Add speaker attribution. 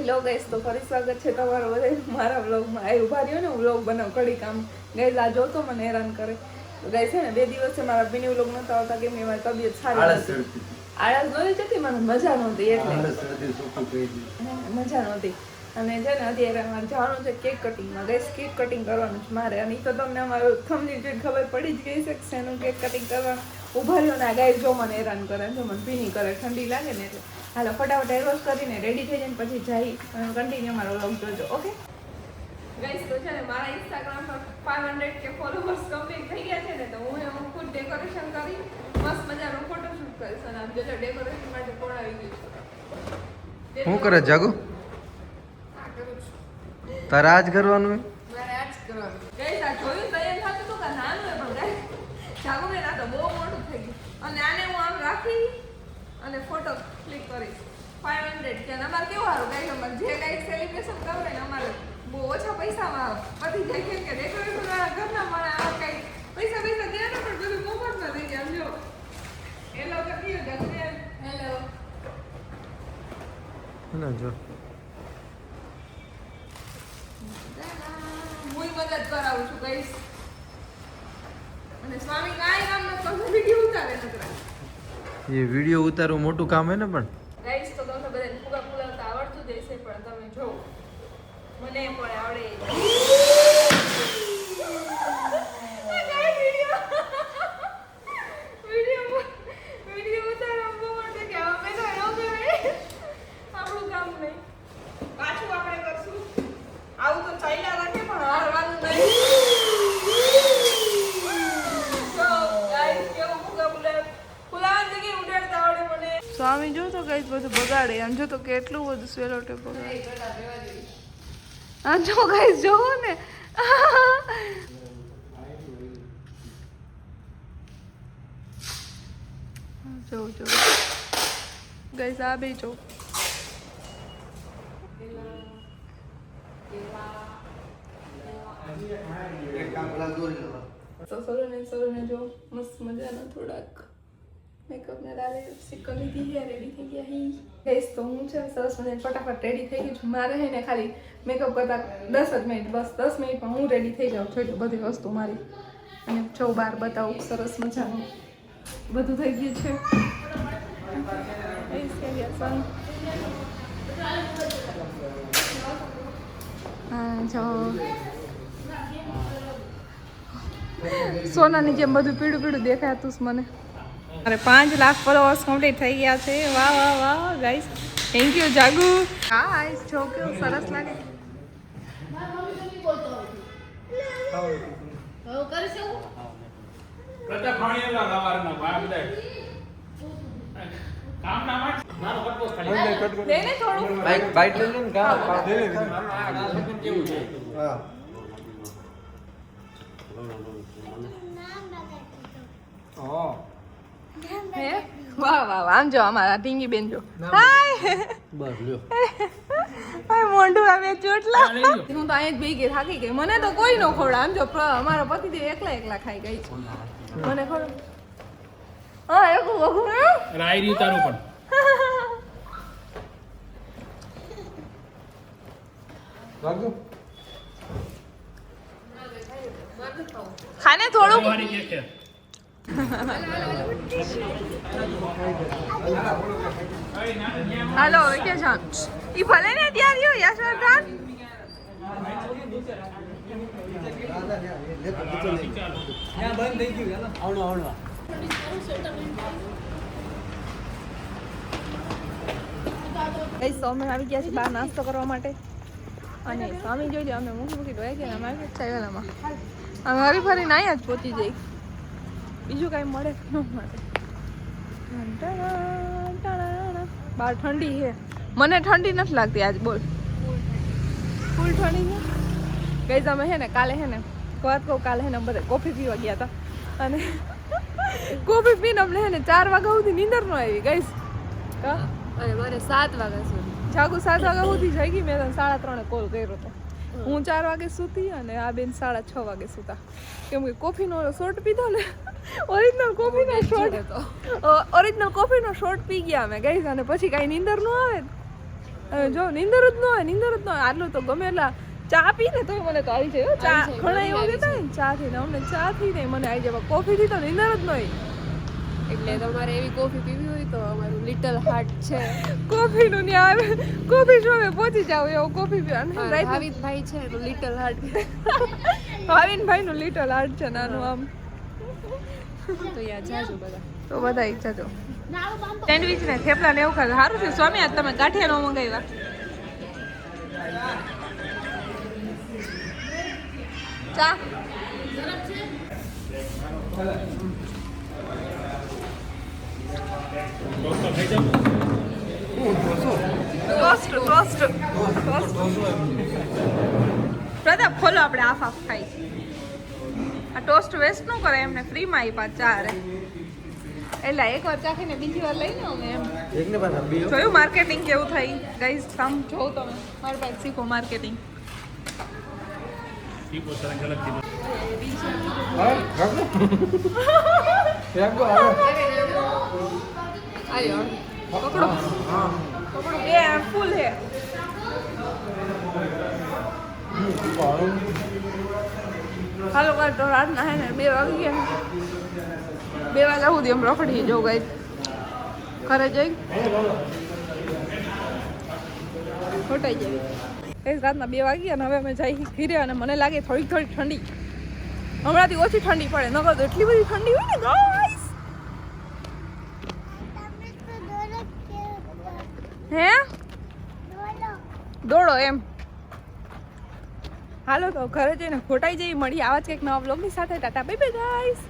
Speaker 1: Hello guys, તો ફરી સ્વાગત છે તમારું બધા મારા વ્લોગમાં. આ ઉભા રહ્યો ને હું વ્લોગ બનાવ કડી કામ ગાઈસ. આ જોતો મને હેરાન કરે તો ગાઈસ છે ને 2 દિવસથી મારા બિની વ્લોગ નતા આવતા કેમ કે મારી તબિયત સારી નથી. આળસ નહોતી જતી, મને મજા નહોતી એટલે મજા નહોતી. અને છે ને અત્યારે અમારે જવાનું છે કેક કટિંગમાં ગાઈસ. કેક કટિંગ કરવાનું છે મારે, અને તો તમને અમારું થંબનેલ જોઈને ખબર પડી જ ગઈ છે કે શેનું કેક કટિંગ કરવાનું. ઉભા રહ્યો ને આ ગાઈસ જો મને હેરાન કરે, જો મને ભીની કરે, ઠંડી લાગે ને એટલે. હાલો ફટાફટ હેર વોશ કરીને રેડી થઈ જઈને પછી જઈ અને કન્ટિન્યુ મારો વ્લોગ જોજો. ઓકે ગાઈસ, તો છે ને મારા ઇન્સ્ટાગ્રામ પર 500 કે ફોલોવર્સ કમ્પ્લીટ થઈ ગયા છે ને, તો હું ખુદ ડેકોરેશન કરી મસ્ત મજાનો ફોટોશૂટ કરીશ. અને આમ જોજો ડેકોરેશન માટે કોણ આવી ગયું છે.
Speaker 2: શું કરે જાગુ? તારે આજ કરવાનું?
Speaker 1: મારે આજ કરવાનું. ગાઈસ આ જોયું તો એમ થતું હતું કે નાનું હે, પણ ગાઈસ જાગુ ને આ તો બહુ મોટું થઈ ગયું. અને આને હું આમ રાખી અને ફોટો ક્લિક કરીશ. 500 કે અમારે કેવું સારું ગાઈસ, અમારે જે કાંઈ સેલિબ્રેશન કરવું ને અમારે બહુ ઓછા પૈસામાં પતી જાય. કેમ કે ડેકોરેશન વાળા ઘરના મને આ કાંઈ પૈસા દેવાના પણ બધું મોફતમાં થઈ જાય. જો હેલો કરી દો હેલો
Speaker 2: ના જો
Speaker 1: હું મદદ કરાવું છું ગાઈસ. અને સ્વામી કાંઈ કામ ન કરવું, વિડીયો ઉતારે નકરા.
Speaker 2: એ વિડિયો ઉતારવું મોટું કામ હે ને. પણ
Speaker 1: ગાઈસ તો તમને બધાને ફુગા ફુલાવતા આવડતું જ હશે, પણ તમે જો મને પણ આવડે. વિડીયો ઉતારવા બહુ માટે કે હવે તો એવું કરે આપણું કામ નહીં, પાછું આપણે કરશું. આવું તો ચાલ્યા રાખે પણ હારવાનું નહીં. જો ગાઈસ કેવું ફુગા ફુલાવવાની જગ્યાએ ઉડાડતા આવડે મને. સ્વામી જો તો ગાઈસ બધું બગાડે. આમ જો તો કેટલું બધું સ્વેલો ટેપ બગાડે. આ જો ગાઈસ જોવો ને, જો ગાઈસ આ બે જો. તો સરોને જો મસ્ત મજાના થોડાક મેકઅપ ને ડાલે સિક્કો લીધી છે, રેડી થઈ ગયા હી ગાઈસ. તો હું છે સરસ મજાને ફટાફટ રેડી થઈ ગઈ છું. મારે હે ને ખાલી મેકઅપ કરતા 10 જ મિનિટ, બસ 10 મિનિટમાં હું રેડી થઈ જાઉં. જોજો બધી વસ્તુ મારી અને છો બહાર બતાવું સરસ મજાનું બધું થઈ ગયું છે. હા જો સોનાની જેમ બધું પીળું પીળું દેખાતું મને. અરે 5 લાખ ફોલોઅર્સ કમ્પ્લીટ થઈ ગયા છે. વાહ વાહ વાહ ગાઈસ, થેન્ક યુ જાગુ. હા ગાઈસ જો કેવું સરસ લાગે.
Speaker 2: બાઈટ લઈ લે ને કા હા. વાહ વાહ વાહ. આમ જો અમારા ઢીંગી બેન જો. હાય બસ લ્યો. હાય મોંઢું આવે ચોટલા. હું તો અહીં જ ભેગી થાકી ગઈ. મને તો કોઈ નો ખવડાવે. આમ જો અમારા પતિદેવ એકલા ખાઈ ગઈ છે. મને ખવડાવ. હા એકું વખું
Speaker 3: રાઈ રહ્યું તારું પણ
Speaker 2: જાગુ
Speaker 1: ખાને થોડું. હાલો હવે ક્યાં જાન ઈ ભલે ને ત્યાં રહ્યો યશવંત ખાન. અમે આવી ગયા છીએ બહાર નાસ્તો કરવા માટે. અને સ્વામી જોઈ અમે મૂકી ડોયા ગયા અમારે ચાયવાલામાં. અમે હરી ફરીને અહીંયા જ પહોંચી જઈ, બીજું કાંઈ મળે ન મળે. બહાર ઠંડી છે. મને ઠંડી નથી લાગતી આજ. બોલ ફૂલ ઠંડી છે ગઈ. અમે છે ને કાલે છે ને વાત કહું, કાલે છે ને અમે બધા કોફી પીવા ગયા હતા. અને કોફી પીને અમને છે ને 4 વાગ્યા સુધી નીંદર ન આવી ગઈ.
Speaker 4: અરે મારે 7 વાગ્યા સુધી
Speaker 1: જાગુ 7 વાગ્યા સુધી જાગી. મેં 3:30 કોલ કર્યો હતો. હું 4 વાગે સૂતી અને આ બેન 6:30 વાગે સૂતા. કેમ કે કોફીનો શોર્ટ પીધો ને, ઓરિજિનલ કોફીનો શોર્ટ પી ગયા અમે ગઈ. અને પછી કાંઈ નીંદર ન આવે
Speaker 2: હવે જો નીંદર જ ન હોય આટલું તો ગમે એટલા ચા પીને તોય મને તો આવી જાય હો. ચા
Speaker 4: આવી જાય,
Speaker 2: ઘણા એવું
Speaker 4: મને
Speaker 2: કહેતા હોય ને ચા થી અમને ચા થી નહીં મને આવી જાય કોફી થી તો નીંદર જ ન હોય.
Speaker 4: એટલે તમારે એવી કોફી પીવી હોય તો અમારું લિટલ હાર્ટ છે.
Speaker 2: કોફી નું ત્યાં આવે કોફી શોપે પહોંચી જાવ એવો કોફી પીવાનું
Speaker 4: ભાવિનભાઈ છે તો લિટલ હાર્ટ
Speaker 2: ભાવિનભાઈ નું લિટલ આર્ટ છે નાનું આમ.
Speaker 4: તો યાર જાજો બધા.
Speaker 2: તો બધા ઈચ્છા જો સેન્ડવિચ ને થેપલા ને એવું ખાધું સારું છે. સ્વામી આજ તમે ગાંઠિયા નો મંગાવ્યા. ચા ટોસ્ટ પ્રતાપ ખોલો આપણે આફ ખાઈ. આ ટોસ્ટ વેસ્ટ ન કરે એમને ફ્રીમાં આપ્યા ચારે એટલે એકવાર ચાખીને બીજી વાર લઈને અમે એમ જોયું માર્કેટિંગ કેવું થાય ગાઈઝ. કામ જોઉં તમે મારી પાસે શીખો માર્કેટિંગ.
Speaker 4: આયો
Speaker 2: પકડો પકડો એ ફૂલ હે. હાલો કાલ તો રાતના હે ને 2 વાગી ગયા. 2 વાગ્યા સુધી એમ રખડી જવું ગાઈઝ. ઘરે જઈ ખોટાઈ જેવી એ રાતના 2 વાગી ગયા ને હવે અમે જઈ ઘીરે અને મને લાગે થોડીક ઠંડી હમણાંથી ઓછી ઠંડી પડે નકર તો એટલી બધી ઠંડી હોય ને ગાઈસ. હે દોડો એમ. હાલો તો ઘરે જઈને ખોટાઈ જઈ મળી આવા જ કંઈક નવા બ્લોગની સાથે. Tata bye bye guys.